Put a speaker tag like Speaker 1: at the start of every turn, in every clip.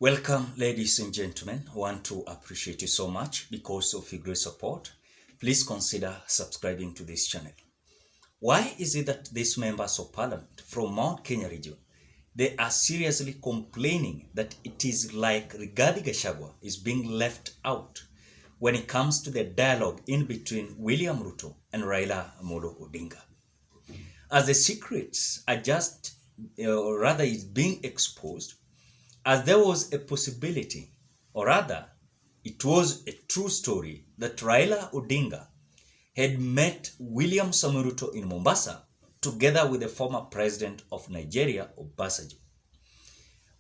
Speaker 1: Welcome, ladies and gentlemen. I want to appreciate you so much because of your great support. Please consider subscribing to this channel. Why is it that these members of parliament from Mount Kenya region, they are seriously complaining that it is like Rigathi Gachagua is being left out when it comes to the dialogue in between William Ruto and Raila Amolo Odinga? As the secrets are just, rather is being exposed, as there was a possibility, or rather, it was a true story that Raila Odinga had met William Ruto in Mombasa together with the former president of Nigeria, Obasanjo.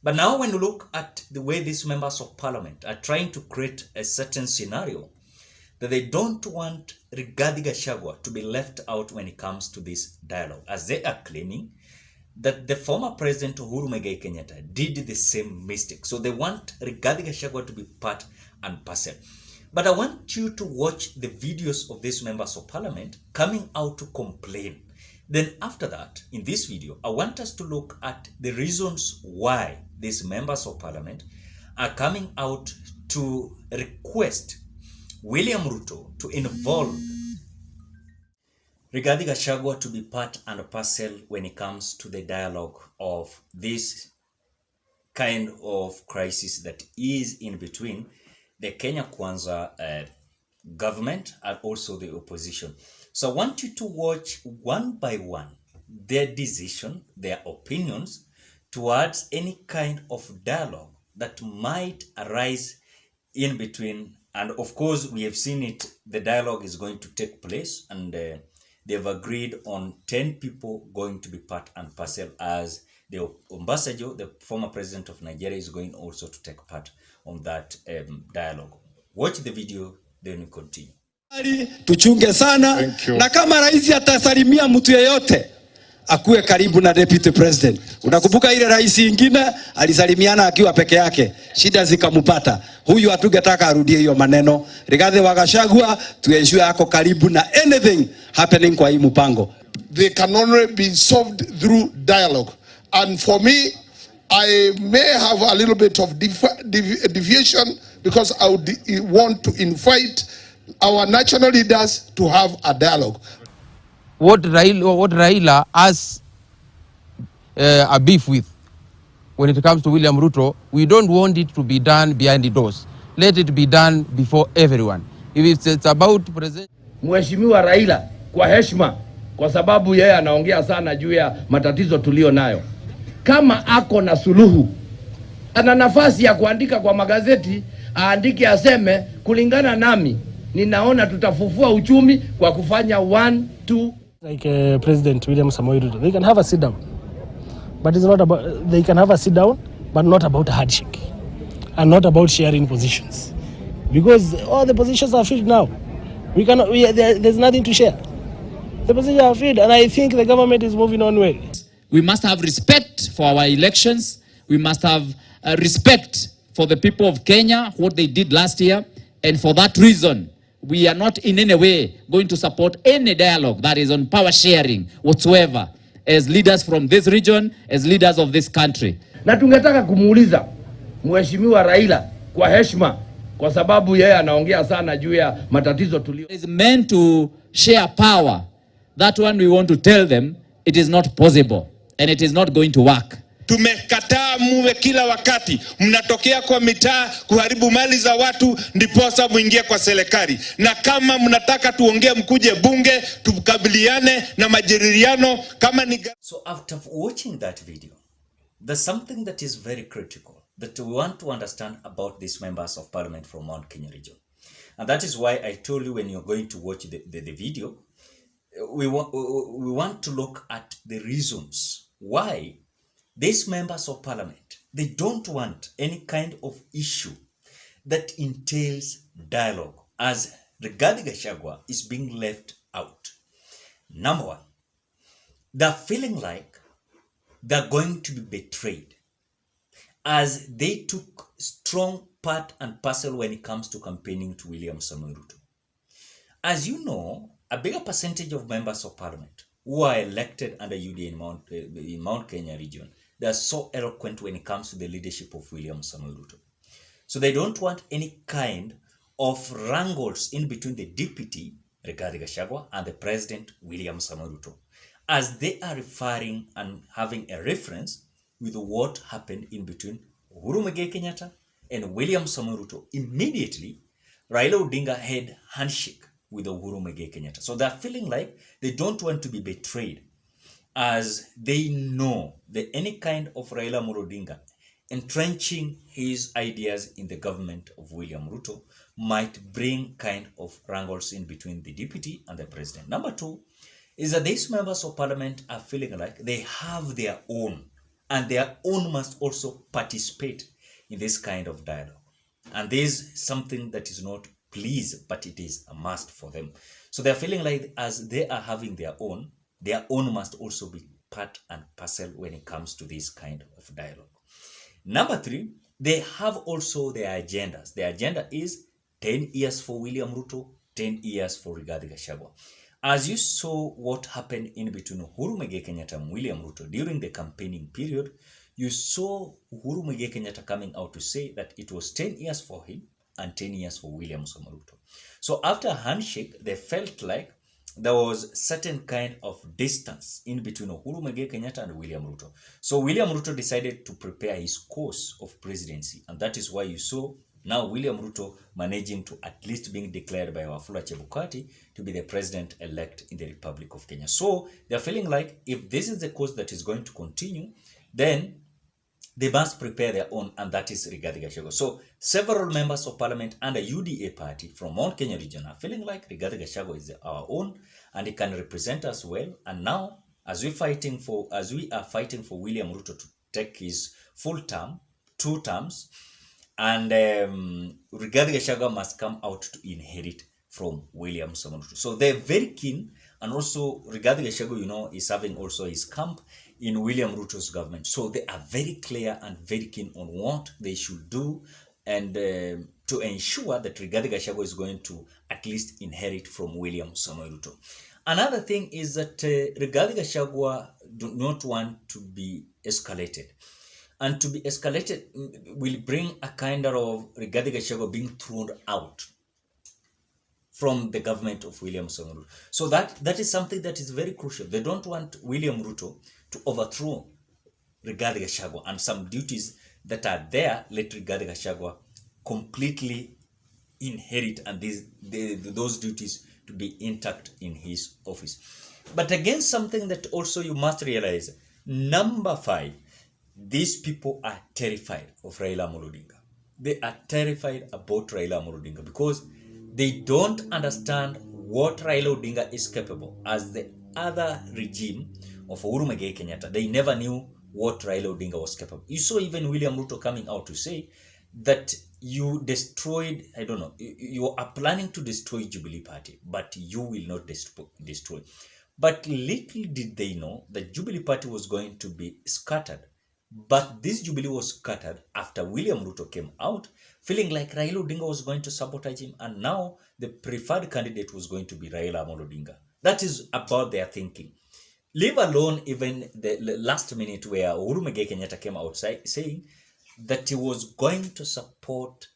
Speaker 1: But now when you look at the way these members of parliament are trying to create a certain scenario that they don't want Rigathi Gachagua to be left out when it comes to this dialogue, as they are claiming that the former president Uhuru Muigai Kenyatta did the same mistake. So they want Rigathi Gachagua to be part and parcel. But I want you to watch the videos of these members of parliament coming out to complain. Then after that, in this video, I want us to look at the reasons why these members of parliament are coming out to request William Ruto to involve Rigathi Gachagua to be part and parcel when it comes to the dialogue of this kind of crisis that is in between the Kenya Kwanza government and also the opposition. So I want you to watch one by one their decision, their opinions towards any kind of dialogue that might arise in between. And of course, we have seen it, the dialogue is going to take place, and they've agreed on 10 people going to be part and parcel, as the Obasanjo, the former president of Nigeria, is going also to take part on that dialogue. Watch the video, then we continue.
Speaker 2: Tuchunge sana, na kama rais atasalimia mtu yeyote akuwe karibu na deputy president. Unakumbuka ile rais ingine alisalimiana akiwa peke yake, shida zikampata. Huyu hatugetaka arudie hiyo maneno. Rigathi wa Gachagua tuensure ako karibu na anything happening kwa hii mpango.
Speaker 3: They can only be solved through dialogue. And for me, I may have a little bit of deviation because I would want to invite our national leaders to have a dialogue.
Speaker 4: What Raila has a beef with when it comes to William Ruto, we don't want it to be done behind the doors. Let it be done before everyone. If it's about president.
Speaker 5: Mheshimiwa Raila kwa heshima, kwa sababu yeye anaongea sana juu ya matatizo tulio nayo. Kama ako na suluhu, ana nafasi ya kuandika kwa magazeti, aandike aseme kulingana nami ninaona tutafufua uchumi kwa kufanya 1, 2.
Speaker 6: Like President William Samoei Ruto, they can have a sit down, but it's not about. They can have a sit down, but not about a handshake, and not about sharing positions, because all the positions are filled now. We cannot. There's nothing to share. The positions are filled, and I think the government is moving on well.
Speaker 7: We must have respect for our elections. We must have respect for the people of Kenya, what they did last year, and for that reason, we are not in any way going to support any dialogue that is on power sharing whatsoever, as leaders from this region, as leaders of this country.
Speaker 5: Na tungetaka kumuuliza Mheshimiwa Raila kwa heshima, kwa sababu yeye anaongea sana juu ya matatizo tulio.
Speaker 7: It is meant to share power. That one we want to tell them it is not possible and it is not going to work.
Speaker 8: Tumekataa muwe kila wakati mnatokea kwa mitaa kuharibu mali za watu ndiposa muingie kwa serikali. Na kama mnataka tuongee mkuje bunge tukabiliane na majadiliano kama ni.
Speaker 1: So after watching that video, there's something that is very critical that we want to understand about these members of parliament from Mount Kenya region. And that is why I told you when you're going to watch the video, we want to look at the reasons why these members of parliament, they don't want any kind of issue that entails dialogue, as Rigathi Gachagua is being left out. Number one, they're feeling like they're going to be betrayed, as they took strong part and parcel when it comes to campaigning to William Ruto. As you know, a bigger percentage of members of parliament who are elected under UDA in Mount Kenya region, they are so eloquent when it comes to the leadership of William Samoei Ruto. So they don't want any kind of wrangles in between the deputy, Rigathi Gachagua, and the president, William Samoei Ruto, as they are referring and having a reference with what happened in between Uhuru Muigai Kenyatta and William Samoei Ruto. Immediately, Raila Odinga had handshake with Uhuru Muigai Kenyatta. So they're feeling like they don't want to be betrayed, as they know that any kind of Raila Odinga entrenching his ideas in the government of William Ruto might bring kind of wrangles in between the deputy and the president. Number two is that these members of parliament are feeling like they have their own, and their own must also participate in this kind of dialogue. And there's something that is not please, but it is a must for them. So they're feeling like as they are having their own must also be part and parcel when it comes to this kind of dialogue. Number three, they have also their agendas. Their agenda is 10 years for William Ruto, 10 years for Rigathi Gachagua. As you saw what happened in between Uhuru Muigai Kenyatta and William Ruto during the campaigning period, you saw Uhuru Muigai Kenyatta coming out to say that it was 10 years for him and 10 years for William Samoei Ruto. So after a handshake, they felt like there was certain kind of distance in between Uhuru Muigai Kenyatta and William Ruto. So William Ruto decided to prepare his course of presidency, and that is why you saw now William Ruto managing to at least being declared by Wafula Chebukati to be the president-elect in the Republic of Kenya. So they're feeling like if this is the course that is going to continue, then they must prepare their own, and that is Rigathi Gachagua. So several members of parliament and a UDA party from Mount Kenya region are feeling like Rigathi Gachagua is our own, and he can represent us well. And now, as we are fighting for William Ruto to take his full term, 2 terms, and Rigathi Gachagua must come out to inherit from William Samoei Ruto. So they're very keen, and also Rigathi Gachagua, is having also his camp in William Ruto's government. So they are very clear and very keen on what they should do, and to ensure that Rigathi Gachagua is going to at least inherit from William Samoei Ruto. Another thing is that Rigathi Gachagua do not want to be escalated. And to be escalated will bring a kind of Rigathi Gachagua being thrown out from the government of William Samoei Ruto. So that is something that is very crucial. They don't want William Ruto to overthrow Rigathi Gachagua, and some duties that are there, let Rigathi Gachagua completely inherit, and those duties to be intact in his office. But again, something that also you must realize, number 5, these people are terrified of Raila Odinga. They are terrified about Raila Odinga because they don't understand what Raila Odinga is capable. As the other regime of Uhuru Muigai Kenyatta, they never knew what Raila Odinga was capable. You saw even William Ruto coming out to say that you destroyed, you are planning to destroy Jubilee Party, but you will not destroy. But little did they know that Jubilee Party was going to be scattered. But this Jubilee was scattered after William Ruto came out, feeling like Raila Odinga was going to sabotage him, and now the preferred candidate was going to be Raila Odinga. That is about their thinking. Leave alone even the last minute where Uhuru Muigai Kenyatta came outside saying that he was going to support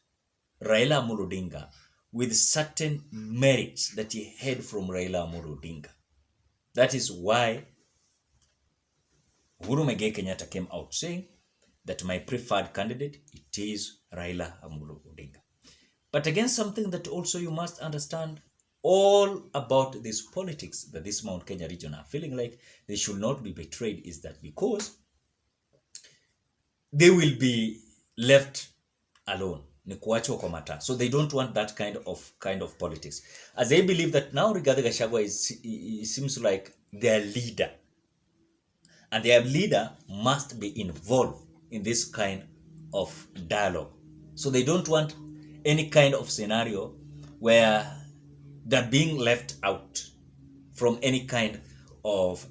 Speaker 1: Raila Odinga with certain merits that he had from Raila Odinga. That is why Uhuru Muigai Kenyatta came out saying that my preferred candidate, it is Raila Odinga. But again, something that also you must understand all about this politics that this Mount Kenya region are feeling like they should not be betrayed is that because they will be left alone. So they don't want that kind of politics. As they believe that now Rigathi Gachagua seems like their leader. And their leader must be involved in this kind of dialogue. So they don't want any kind of scenario where they're being left out from any kind of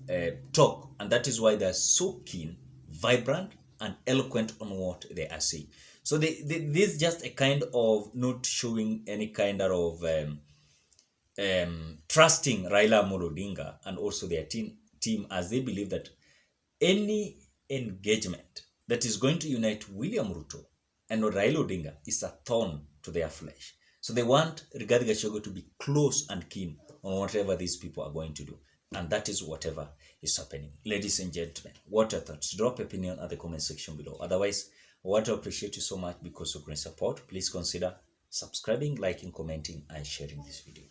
Speaker 1: talk. And that is why they're so keen, vibrant, and eloquent on what they are saying. So this is just a kind of not showing any kind of trusting Raila Odinga and also their team, as they believe that any engagement that is going to unite William Ruto and Raila Odinga is a thorn to their flesh. So they want Rigathi Gachagua to be close and keen on whatever these people are going to do. And that is whatever is happening. Ladies and gentlemen, what are your thoughts? Drop your opinion at the comment section below. Otherwise, I want to appreciate you so much because of great support. Please consider subscribing, liking, commenting, and sharing this video.